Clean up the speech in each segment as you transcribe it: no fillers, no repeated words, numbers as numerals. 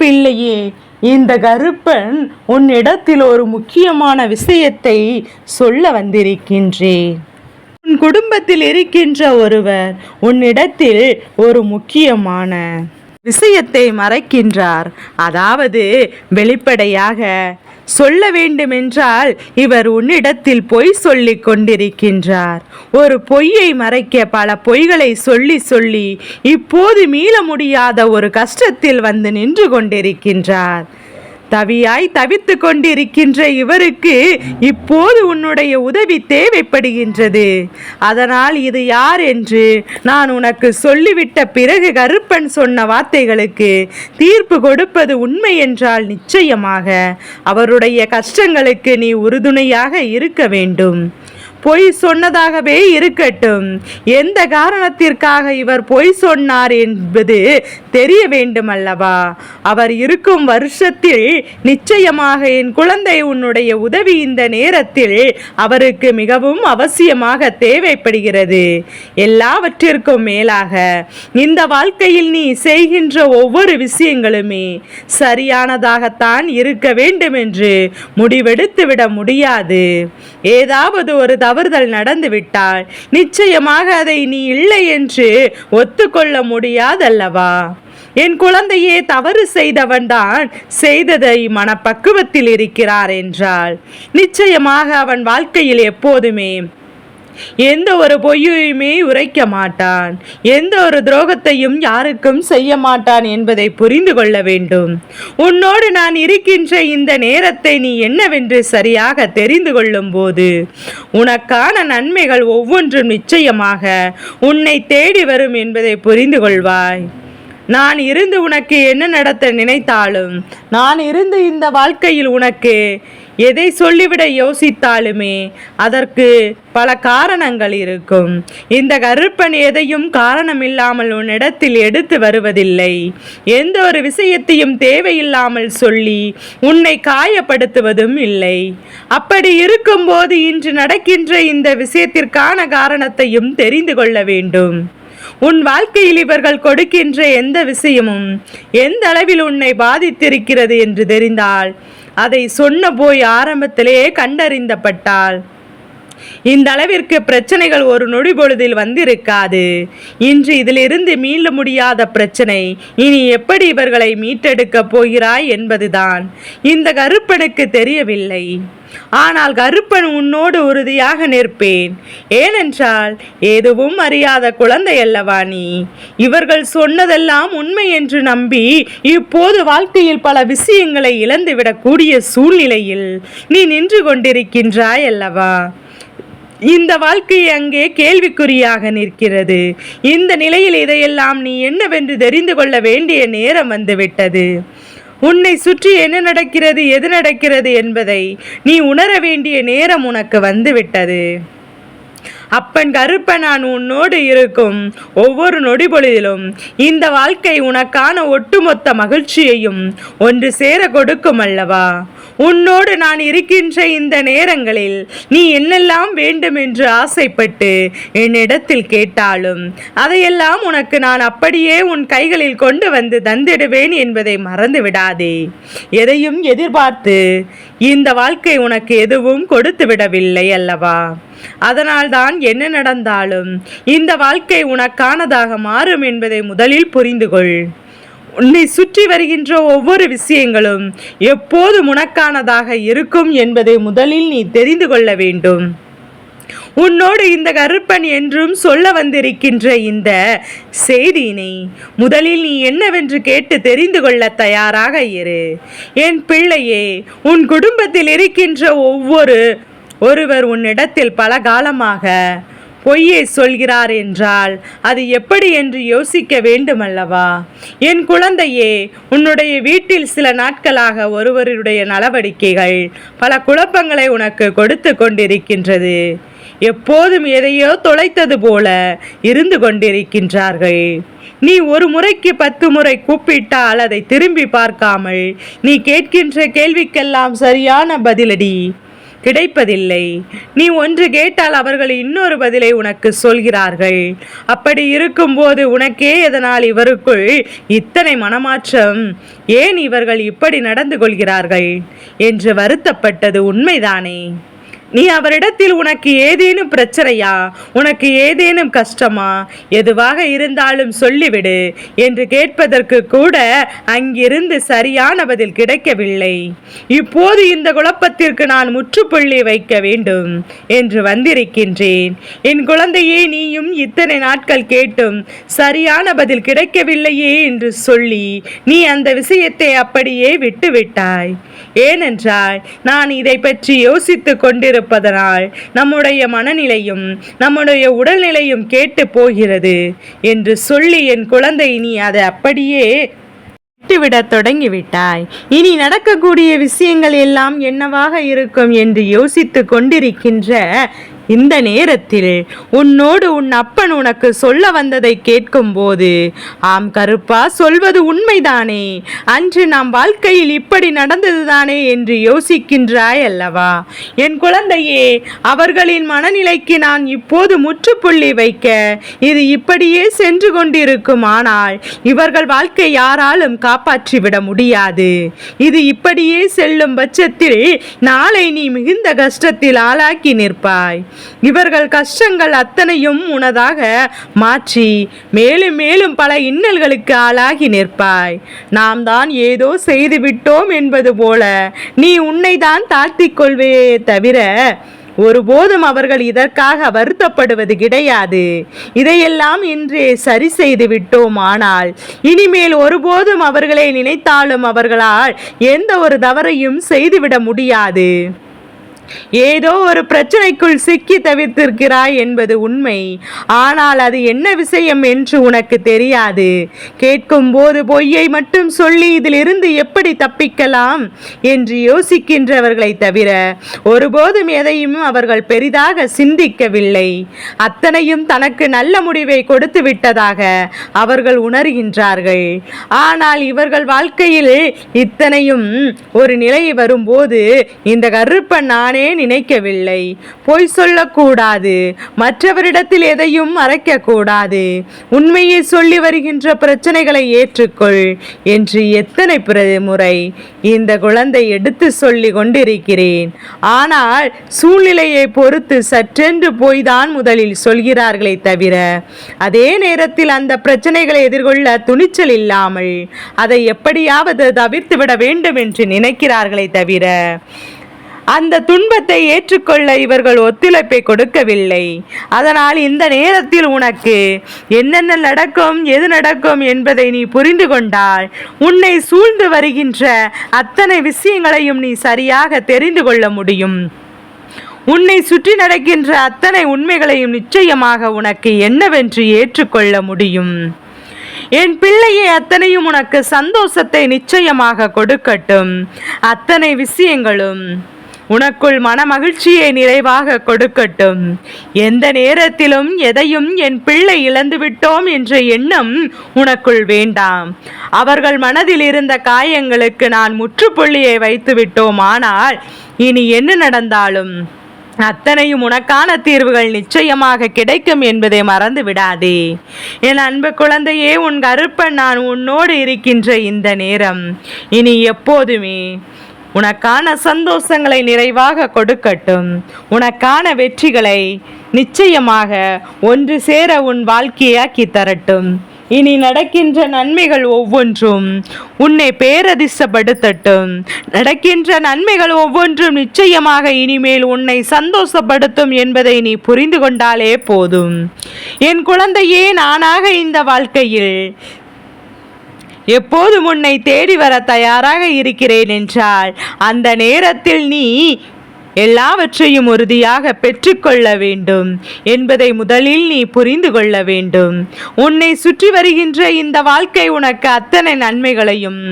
பிள்ளையே, இந்த கருப்பன் உன்னிடத்தில் ஒரு முக்கியமான விஷயத்தை சொல்ல வந்திருக்கின்றேன். உன் குடும்பத்தில் இருக்கின்ற ஒருவர் உன்னிடத்தில் ஒரு முக்கியமான விஷயத்தை மறைக்கின்றார். அதாவது வெளிப்படையாக சொல்ல வேண்டுமென்றால் இவர் உன்னிடத்தில் பொய் சொல்லிக் கொண்டிருக்கின்றார். ஒரு பொய்யை மறைக்க பல பொய்களை சொல்லி சொல்லி இப்போது மீள முடியாத ஒரு கஷ்டத்தில் வந்து நின்று கொண்டிருக்கின்றார். தவியாய் தவித்து கொண்டிருக்கின்ற இவருக்கு இப்போது உன்னுடைய உதவி தேவைப்படுகின்றது. அதனால் இது யார் என்று நான் உனக்கு சொல்லிவிட்ட பிறகு கருப்பன் சொன்ன வார்த்தைகளுக்கு தீர்ப்பு கொடுப்பது உண்மை என்றால் நிச்சயமாக அவருடைய கஷ்டங்களுக்கு நீ உறுதுணையாக இருக்க வேண்டும். பொய் சொன்னதாகவே இருக்கட்டும், எந்த காரணத்திற்காக இவர் பொய் சொன்னார் என்பது தெரிய வேண்டும் அல்லவா? அவர் இருக்கும் வருஷத்தில் நிச்சயமாக என் குழந்தை உன்னுடைய உதவி இந்த நேரத்தில் அவருக்கு மிகவும் அவசியமாக தேவைப்படுகிறது. எல்லாவற்றிற்கும் மேலாக இந்த வாழ்க்கையில் நீ செய்கின்ற ஒவ்வொரு விஷயங்களுமே சரியானதாகத்தான் இருக்க வேண்டும் என்று முடிவெடுத்து விட முடியாது. ஏதாவது ஒரு தவறுதல் நடந்துவிட்டால் நிச்சயமாக அதை நீ இல்லை என்று ஒத்துக்கொள்ள முடியாதல்லவா? என் குழந்தையே, தவறு செய்தவன்தான் செய்ததை மனப்பக்குவத்தில் இருக்கிறார் என்றால் நிச்சயமாக அவன் வாழ்க்கையில் எப்போதுமே எந்த ஒரு பொய்யுமே உரைக்க மாட்டான், எந்த ஒரு துரோகத்தையும் யாருக்கும் செய்ய மாட்டான் என்பதை புரிந்து கொள்ள வேண்டும். உன்னோடு நான் இருக்கின்ற இந்த நேரத்தை நீ என்னவென்று சரியாக தெரிந்து கொள்ளும் போது உனக்கான நன்மைகள் ஒவ்வொன்றும் நிச்சயமாக உன்னை தேடி வரும் என்பதை புரிந்து கொள்வாய். நான் இருந்து உனக்கு என்ன நடத்த நினைத்தாலும், நான் இருந்து இந்த வாழ்க்கையில் உனக்கு எதை சொல்லிவிட யோசித்தாலுமே அதற்கு பல காரணங்கள் இருக்கும். இந்த கருப்பன் எதையும் காரணமில்லாமல் உன்னிடத்தில் எடுத்து வருவதில்லை. எந்த ஒரு விஷயத்தையும் தேவையில்லாமல் சொல்லி உன்னை காயப்படுத்துவதும் இல்லை. அப்படி இருக்கும்போது இன்று நடக்கின்ற இந்த விஷயத்திற்கான காரணத்தையும் தெரிந்து கொள்ள வேண்டும். உன் வாழ்க்கையில் இவர்கள் கொடுக்கின்ற எந்த விஷயமும் எந்த அளவில் உன்னை பாதித்திருக்கிறது என்று தெரிந்தால் அதை சொன்ன போய் ஆரம்பத்திலே கண்டறிந்தப்பட்டால் இந்த அளவிற்கு பிரச்சனைகள் ஒரு நொடி பொழுதில் வந்திருக்காது. இன்று இதிலிருந்து மீள முடியாத பிரச்சனை. இனி எப்படி இவர்களை மீட்டெடுக்கப் போகிறாய் என்பதுதான் இந்த கருப்பனுக்கு தெரியவில்லை. ஆனால் கருப்பன் உன்னோடு உறுதியாக நிற்பேன். ஏனென்றால் எதுவும் அறியாத குழந்தை அல்லவா நீ? இவர்கள் சொன்னதெல்லாம் உண்மை என்று நம்பி இப்போது வாழ்க்கையில் பல விஷயங்களை இழந்துவிடக்கூடிய சூழ்நிலையில் நீ நின்று கொண்டிருக்கின்றாய் அல்லவா? இந்த வாழ்க்கை அங்கே கேள்விக்குறியாக நிற்கிறது. இந்த நிலையில் இதையெல்லாம் நீ என்னவென்று தெரிந்து கொள்ள வேண்டிய நேரம் வந்துவிட்டது. உன்னை சுற்றி என்ன நடக்கிறது, எது நடக்கிறது என்பதை நீ உணர வேண்டிய நேரம் உனக்கு வந்துவிட்டது. அப்பன் கருப்பன் நான் உன்னோடு இருக்கும் ஒவ்வொரு நொடிபொழுதிலும் இந்த வாழ்க்கை உனக்கான ஒட்டுமொத்த மகிழ்ச்சியையும் ஒன்று சேர கொடுக்கும் அல்லவா? உன்னோடு நான் இருக்கின்ற இந்த நேரங்களில் நீ என்னெல்லாம் வேண்டும் என்று ஆசைப்பட்டு என்னிடத்தில் கேட்டாலும் அதையெல்லாம் உனக்கு நான் அப்படியே உன் கைகளில் கொண்டு வந்து தந்திடுவேன் என்பதை மறந்து விடாதே. எதையும் எதிர்பார்த்து இந்த வாழ்க்கை உனக்கு எதுவும் கொடுத்து விடவில்லை அல்லவா? அதனால்தான் என்ன நடந்தாலும் இந்த வாழ்க்கை உனக்கானதாக மாறும் என்பதை முதலில் புரிந்து கொள். உன்னை சுற்றி வருகின்ற ஒவ்வொரு விஷயங்களும் எப்போது உனக்கானதாக இருக்கும் என்பதை முதலில் நீ தெரிந்து கொள்ள வேண்டும். உன்னோடு இந்த கருப்பன் என்றும் சொல்ல வந்திருக்கின்ற இந்த செய்தியினை முதலில் நீ என்னவென்று கேட்டு தெரிந்து கொள்ள தயாராக இரு. என் பிள்ளையே, உன் குடும்பத்தில் இருக்கின்ற ஒருவர் உன்னிடத்தில் பல காலமாக பொய்யை சொல்கிறார் என்றால் அது எப்படி என்று யோசிக்க வேண்டுமல்லவா? என் குழந்தையே, உன்னுடைய வீட்டில் சில நாட்களாக ஒருவருடைய நடவடிக்கைகள் பல குழப்பங்களை உனக்கு கொடுத்து கொண்டிருக்கின்றது. எப்போதும் எதையோ தொலைத்தது போல இருந்து கொண்டிருக்கின்றார்கள். நீ ஒரு முறைக்கு 10 முறை கூப்பிட்டால் அதை திரும்பி பார்க்காமல் நீ கேட்கின்ற கேள்விக்கெல்லாம் சரியான பதிலடி கிடைப்பதில்லை. நீ ஒன்று கேட்டால் அவர்கள் இன்னொரு பதிலை உனக்கு சொல்கிறார்கள். அப்படி இருக்கும்போது உனக்கே எதனால் இவருக்குள் இத்தனை மனமாற்றம், ஏன் இவர்கள் இப்படி நடந்து கொள்கிறார்கள் என்று வருத்தப்பட்டது உண்மைதானே? நீ அவரிடத்தில் உனக்கு ஏதேனும் பிரச்சனையா, உனக்கு ஏதேனும் கஷ்டமா, எதுவாக இருந்தாலும் சொல்லிவிடு என்று கேட்பதற்கு கூட அங்கிருந்து சரியான பதில் கிடைக்கவில்லை. இப்போது இந்த குழப்பத்திற்கு நான் முற்றுப்புள்ளி வைக்க வேண்டும் என்று வந்திருக்கின்றேன். என் குழந்தையே, நீயும் இத்தனை நாட்கள் கேட்டும் சரியான பதில் கிடைக்கவில்லையே என்று சொல்லி நீ அந்த விஷயத்தை அப்படியே விட்டுவிட்டாய். ஏனென்றால் நான் இதை பற்றி யோசித்துக் கொண்டிருப்பதனால் நம்முடைய மனநிலையும் நம்முடைய உடல்நிலையும் கேட்டு போகிறது என்று சொல்லி என் குழந்தை நீ அதை அப்படியே விட்டுவிடத் தொடங்கிவிட்டாய். இனி நடக்கக்கூடிய விஷயங்கள் எல்லாம் என்னவாக இருக்கும் என்று யோசித்துக் கொண்டிருக்கின்ற இந்த நேரத்தில் உன்னோடு உன் அப்பன் உனக்கு சொல்ல வந்ததை கேட்கும் போது, ஆம் கருப்பா, சொல்வது உண்மைதானே, அன்று நாம் வாழ்க்கையில் இப்படி நடந்ததுதானே என்று யோசிக்கின்றாய் அல்லவா? என் குழந்தையே, அவர்களின் மனநிலைக்கு நான் இப்போது முற்றுப்புள்ளி வைக்க இது இப்படியே சென்று கொண்டிருக்கும். ஆனால் இவர்கள் வாழ்க்கை யாராலும் காப்பாற்றிவிட முடியாது. இது இப்படியே செல்லும் பட்சத்தில் நாளை நீ மிகுந்த கஷ்டத்தில் ஆளாக்கி நிற்பாய். இவர்கள் கஷ்டங்கள் அத்தனையும் உனதாக மாற்றி மேலும் மேலும் பல இன்னல்களுக்கு ஆளாகி நிற்பாய். நாம் தான் ஏதோ செய்துவிட்டோம் என்பது போல நீ உன்னை தான் தாழ்த்திக் கொள்வே தவிர ஒருபோதும் அவர்கள் இதற்காக வருத்தப்படுவது கிடையாது. இதையெல்லாம் இன்றே சரி செய்து விட்டோம். ஆனால் இனிமேல் ஒருபோதும் அவர்களை நினைத்தாலும் அவர்களால் எந்த ஒரு தவறையும் செய்துவிட முடியாது. ஏதோ ஒரு பிரச்சனைக்குள் சிக்கி தவிர்த்திருக்கிறாய் என்பது உண்மை. ஆனால் அது என்ன விஷயம் என்று உனக்கு தெரியாது. கேட்கும் போது பொய்யை மட்டும் சொல்லி இதிலிருந்து எப்படி தப்பிக்கலாம் என்று யோசிக்கின்றவர்களை தவிர ஒருபோதும் எதையும் அவர்கள் பெரிதாக சிந்திக்கவில்லை. அத்தனையும் தனக்கு நல்ல முடிவை கொடுத்து விட்டதாக அவர்கள் உணர்கின்றார்கள். ஆனால் இவர்கள் வாழ்க்கையில் இத்தனையும் ஒரு நிலை வரும்போது இந்த கருப்பன் நானே நினைக்கவில்லை. பொய் சொல்லக்கூடாது, மற்றவரிடத்தில் எதையும் மறைக்கக்கூடாது, உண்மையை சொல்லி வருகின்ற பிரச்சனைகளை ஏற்றுக்கொள் என்று எத்தனை முறை இந்த குழந்தை எடுத்து சொல்லி கொண்டிருக்கிறேன். ஆனால் சூழ்நிலையை பொறுத்து சற்றென்று போய்தான் முதலில் சொல்கிறார்களே தவிர அதே நேரத்தில் அந்த பிரச்சனைகளை எதிர்கொள்ள துணிச்சல் இல்லாமல் அதை எப்படியாவது தவிர்த்துவிட வேண்டும் என்று நினைக்கிறார்களே தவிர அந்த துன்பத்தை ஏற்றுக்கொள்ள இவர்கள் ஒத்துழைப்பை கொடுக்கவில்லை. அதனால் இந்த நேரத்தில் உனக்கு என்னென்ன நடக்கும், எது நடக்கும் என்பதை நீ புரிந்து கொண்டால் உன்னை சூழ்ந்து வருகின்ற அத்தனை விஷயங்களையும் நீ சரியாக தெரிந்து கொள்ள முடியும். உன்னை சுற்றி நடக்கின்ற அத்தனை உண்மைகளையும் நிச்சயமாக உனக்கு என்னவென்று ஏற்றுக்கொள்ள முடியும். என் பிள்ளையே, அத்தனையும் உனக்கு சந்தோஷத்தை நிச்சயமாக கொடுக்கட்டும். அத்தனை விஷயங்களும் உனக்குள் மன மகிழ்ச்சியை நிறைவாக கொடுக்கட்டும். எந்த நேரத்திலும் எதையும் என் பிள்ளை இழந்துவிட்டோம் என்ற எண்ணம் உனக்குள் வேண்டாம். அவர்கள் மனதில் இருந்த காயங்களுக்கு நான் முற்றுப்புள்ளியை வைத்து விட்டோம். ஆனால் இனி என்ன நடந்தாலும் அத்தனையும் உனக்கான தீர்வுகள் நிச்சயமாக கிடைக்கும் என்பதை மறந்து விடாதே. என் அன்பு குழந்தையே, உன் கருப்பன் நான் உன்னோடு இருக்கின்ற இந்த நேரம் இனி எப்போதுமே உனக்கான சந்தோஷங்களை நிறைவாக கொடுக்கட்டும். உனக்கான வெற்றிகளை நிச்சயமாக ஒன்று சேர உன் வாழ்க்கையாக்கி தரட்டும். இனி நடக்கின்ற நன்மைகள் ஒவ்வொன்றும் உன்னை பேரதிர்ஷ்டப்படுத்தட்டும். நடக்கின்ற நன்மைகள் ஒவ்வொன்றும் நிச்சயமாக இனிமேல் உன்னை சந்தோஷப்படுத்தும் என்பதை நீ புரிந்து கொண்டாலே போதும். என் குழந்தையே, நானாக இந்த வாழ்க்கையில் எப்போதும் உன்னை தேடி வர தயாராக இருக்கிறேன் என்றால் அந்த நேரத்தில் நீ எல்லாவற்றையும் உறுதியாக பெற்றுக்கொள்ள வேண்டும் என்பதை முதலில் நீ புரிந்து கொள்ள வேண்டும். உன்னை சுற்றி வருகின்ற இந்த வாழ்க்கை உனக்கு அத்தனை நன்மைகளையும்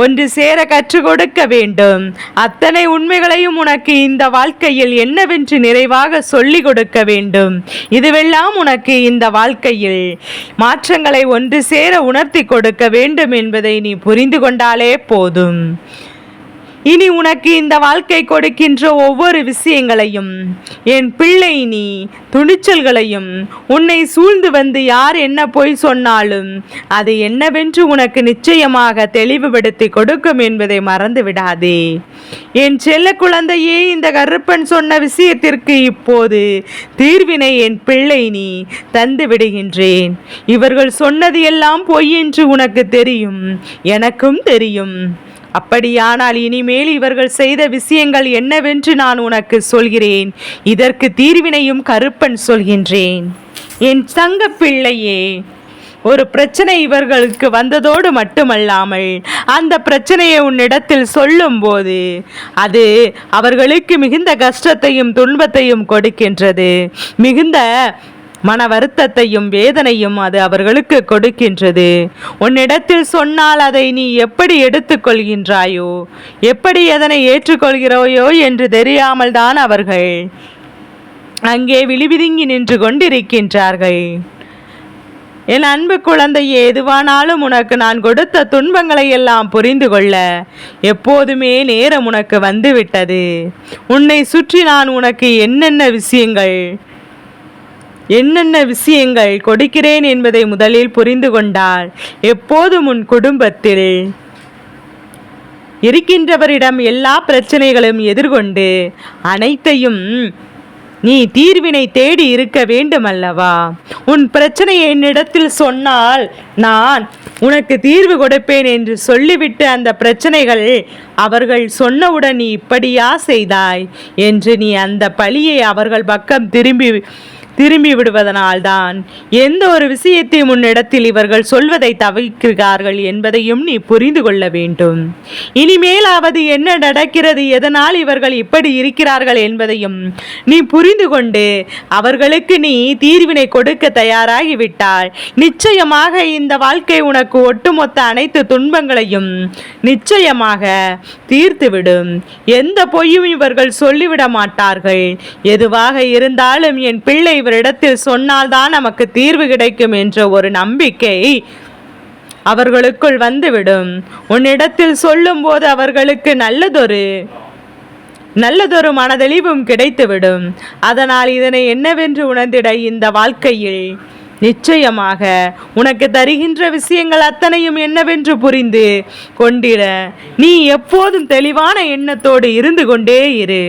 ஒன்று சேர கற்றுக் கொடுக்க வேண்டும். அத்தனை உண்மைகளையும் உனக்கு இந்த வாழ்க்கையில் என்னவென்று நிறைவாக சொல்லிக் கொடுக்க வேண்டும். இதுவெல்லாம் உனக்கு இந்த வாழ்க்கையில் மாற்றங்களை ஒன்று சேர உணர்த்தி கொடுக்க வேண்டும் என்பதை நீ புரிந்து கொண்டாலே போதும். இனி உனக்கு இந்த வாழ்க்கை கொடுக்கின்ற ஒவ்வொரு விஷயங்களையும், என் பிள்ளை, நீ துணிச்சல்களையும், உன்னை சூழ்ந்து வந்து யார் என்ன பொய் சொன்னாலும் அது என்னவென்று உனக்கு நிச்சயமாக தெளிவுபடுத்தி கொடுக்கும் என்பதை மறந்து விடாதே. என் செல்ல குழந்தையே, இந்த கருப்பன் சொன்ன விஷயத்திற்கு இப்போது தீர்வினை என் பிள்ளை நீ தந்து விடுகின்றேன். இவர்கள் சொன்னது எல்லாம் பொய் என்று உனக்கு தெரியும், எனக்கும் தெரியும். அப்படியானால் இனிமேல் இவர்கள் செய்த விஷயங்கள் என்னவென்று நான் உனக்கு சொல்கிறேன். இதற்கு தீர்வினையும் கருப்பன் சொல்கின்றேன். என் தங்க பிள்ளையே, ஒரு பிரச்சனை இவர்களுக்கு வந்ததோடு மட்டுமல்லாமல் அந்த பிரச்சனையை உன்னிடத்தில் சொல்லும் போது அது அவர்களுக்கு மிகுந்த கஷ்டத்தையும் துன்பத்தையும் கொடுக்கின்றது. மிகுந்த மன வருத்தத்தையும் வேதனையும் அது அவர்களுக்கு கொடுக்கின்றது. உன்னிடத்தில் சொன்னால் அதை நீ எப்படி எடுத்துக்கொள்கின்றாயோ, எப்படி அதனை ஏற்றுக்கொள்கிறாயோ என்று தெரியாமல் தான் அவர்கள் அங்கே விழிவிதுங்கி நின்று கொண்டிருக்கின்றார்கள். என் அன்பு குழந்தையே, எதுவானாலும் உனக்கு நான் கொடுத்த துன்பங்களை எல்லாம் புரிந்து கொள்ள எப்போதுமே நேரம் உனக்கு வந்துவிட்டது. உன்னை சுற்றி நான் உனக்கு என்னென்ன விஷயங்கள் கொடுக்கிறேன் என்பதை முதலில் புரிந்து கொண்டால் எப்போதும் உன் குடும்பத்தில் இருக்கின்றவரிடம் எல்லா பிரச்சனைகளும் எதிர்கொண்டு அனைத்தையும் நீ தீர்வினை தேடி இருக்க வேண்டும் அல்லவா? உன் பிரச்சனையை என்னிடத்தில் சொன்னால் நான் உனக்கு தீர்வு கொடுப்பேன் என்று சொல்லிவிட்டு அந்த பிரச்சனைகள் அவர்கள் சொன்னவுடன் நீ இப்படியா செய்தாய் என்று நீ அந்த பழியை அவர்கள் பக்கம் திரும்பி விடுவதனால்தான் எந்த ஒரு விஷயத்தையும் முன்னிடத்தில் இவர்கள் சொல்வதை தவிர்க்கிறார்கள் என்பதையும் நீ புரிந்து கொள்ள வேண்டும். இனிமேலாவது என்ன நடக்கிறது, எதனால் இவர்கள் இப்படி இருக்கிறார்கள் என்பதையும் நீ புரிந்து கொண்டு அவர்களுக்கு நீ தீர்வினை கொடுக்க தயாராகிவிட்டால் நிச்சயமாக இந்த வாழ்க்கை உனக்கு ஒட்டுமொத்த அனைத்து துன்பங்களையும் நிச்சயமாக தீர்த்துவிடும். எந்த பொய்யும் இவர்கள் சொல்லிவிட மாட்டார்கள். எதுவாக இருந்தாலும் என் பிள்ளை இவரிடத்தில் சொன்னால்தான் நமக்கு தீர்வு கிடைக்கும் என்ற ஒரு நம்பிக்கை அவர்களுக்குள் வந்துவிடும். உன்னிடத்தில் சொல்லும் போது அவர்களுக்கு நல்லதொரு மனதெளிவும் கிடைத்துவிடும். அதனால் இதனை என்னவென்று உணர்ந்திட இந்த வாழ்க்கையில் நிச்சயமாக உனக்கு தருகின்ற விஷயங்கள் அத்தனையும் என்னவென்று புரிந்து கொண்டிட நீ எப்போதும் தெளிவான எண்ணத்தோடு இருந்து கொண்டே இரு.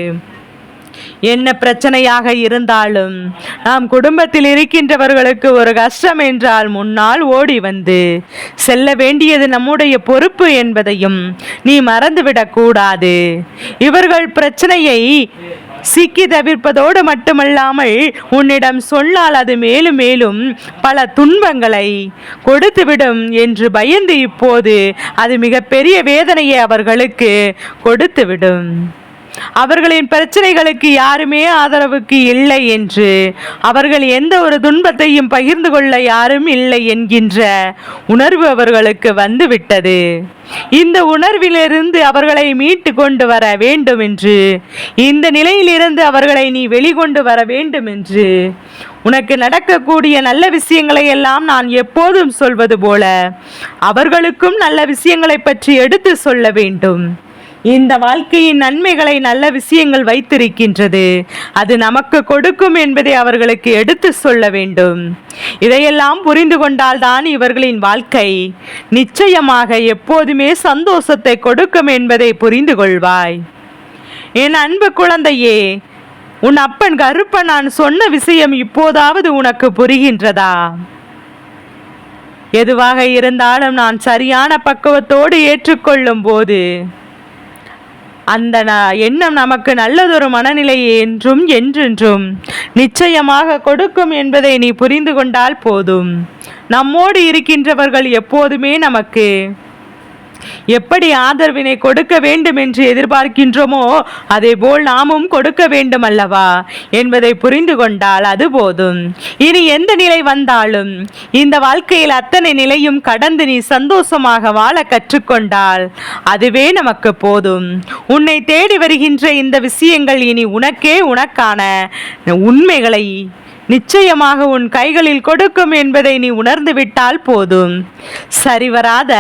என்ன பிரச்சனையாக இருந்தாலும் நாம் குடும்பத்தில் இருக்கின்றவர்களுக்கு ஒரு கஷ்டம் என்றால் முன்னால் ஓடி வந்து செல்ல வேண்டியது நம்முடைய பொறுப்பு என்பதையும் நீ மறந்துவிடக் கூடாது. இவர்கள் பிரச்சனையை சிக்கி தவிர்ப்பதோடு மட்டுமல்லாமல் உன்னிடம் சொன்னால் அது மேலும் மேலும் பல துன்பங்களை கொடுத்துவிடும் என்று பயந்து இப்போது அது மிகப்பெரிய வேதனையை அவர்களுக்கு கொடுத்துவிடும். அவர்களின் பிரச்சனைகளுக்கு யாருமே ஆதரவுக்கு இல்லை என்று, அவர்கள் எந்த ஒரு துன்பத்தையும் பகிர்ந்து கொள்ள யாரும் இல்லை என்கின்ற உணர்வு அவர்களுக்கு வந்துவிட்டது. இந்த உணர்விலிருந்து அவர்களை மீட்டு கொண்டு வர வேண்டும் என்று, இந்த நிலையிலிருந்து அவர்களை நீ வெளிக்கொண்டு வர வேண்டும் என்று, உனக்கு நடக்கக்கூடிய நல்ல விஷயங்களை எல்லாம் நான் எப்போதும் சொல்வது போல அவர்களுக்கும் நல்ல விஷயங்களை பற்றி எடுத்து சொல்ல வேண்டும். இந்த வாழ்க்கையின் நன்மைகளை நல்ல விஷயங்கள் வைத்திருக்கின்றது, அது நமக்கு கொடுக்கும் என்பதை அவர்களுக்கு எடுத்து சொல்ல வேண்டும். இதையெல்லாம் புரிந்து கொண்டால்தான் இவர்களின் வாழ்க்கை நிச்சயமாக எப்போதுமே சந்தோஷத்தை கொடுக்கும் என்பதை புரிந்து கொள்வாய். என் அன்பு குழந்தையே, உன் அப்பன் கருப்பன் நான் சொன்ன விஷயம் இப்போதாவது உனக்கு புரிகின்றதா? எதுவாக இருந்தாலும் நான் சரியான பக்குவத்தோடு ஏற்றுக்கொள்ளும் போது அந்த எண்ணம் நமக்கு நல்லதொரு மனநிலையை என்றென்றும் நிச்சயமாக கொடுக்கும் என்பதை நீ புரிந்து கொண்டால் போதும். நம்மோடு இருக்கின்றவர்கள் எப்போதுமே நமக்கு எப்படி ஆதரவினை கொடுக்க வேண்டும் என்று எதிர்பார்க்கின்றோமோ அதேபோல் நாமும் கொடுக்க வேண்டும் அல்லவா என்பதை புரிந்து கொண்டால் அது போதும். இனி எந்த நிலை வந்தாலும் இந்த வாழ்க்கையில் அத்தனை நிலையும் கடந்து நீ சந்தோஷமாக வாழ கற்றுக்கொண்டால் அதுவே நமக்கு போதும். உன்னை தேடி வருகின்ற இந்த விஷயங்கள் இனி உனக்கான உண்மைகளை நிச்சயமாக உன் கைகளில் கொடுக்கும் என்பதை நீ உணர்ந்து விட்டால் போதும். சரிவராத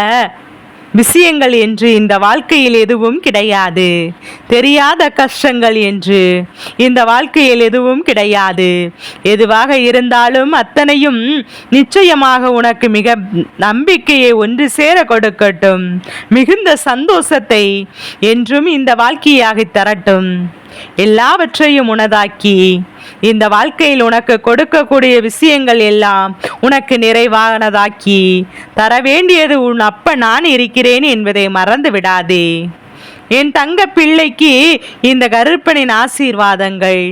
விஷயங்கள் என்று இந்த வாழ்க்கையில் எதுவும் கிடையாது. தெரியாத கஷ்டங்கள் என்று இந்த வாழ்க்கையில் எதுவும் கிடையாது. எதுவாக இருந்தாலும் அத்தனையும் நிச்சயமாக உனக்கு மிக நம்பிக்கையை ஒன்று சேர கொடுக்கட்டும். மிகுந்த சந்தோஷத்தை என்றும் இந்த வாழ்க்கையாக தரட்டும். எல்லாவற்றையும் உனதாக்கி இந்த வாழ்க்கையில் உனக்கு கொடுக்கக்கூடிய விஷயங்கள் எல்லாம் உனக்கு நிறைவானதாக்கி தர வேண்டியது உன் அப்ப நான் இருக்கிறேன் என்பதை மறந்து விடாதே. என் தங்க பிள்ளைக்கு இந்த கருப்பனின் ஆசீர்வாதங்கள்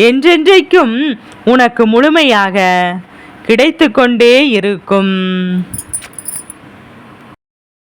என்றென்றைக்கும் உனக்கு முழுமையாக கிடைத்து கொண்டே இருக்கும்.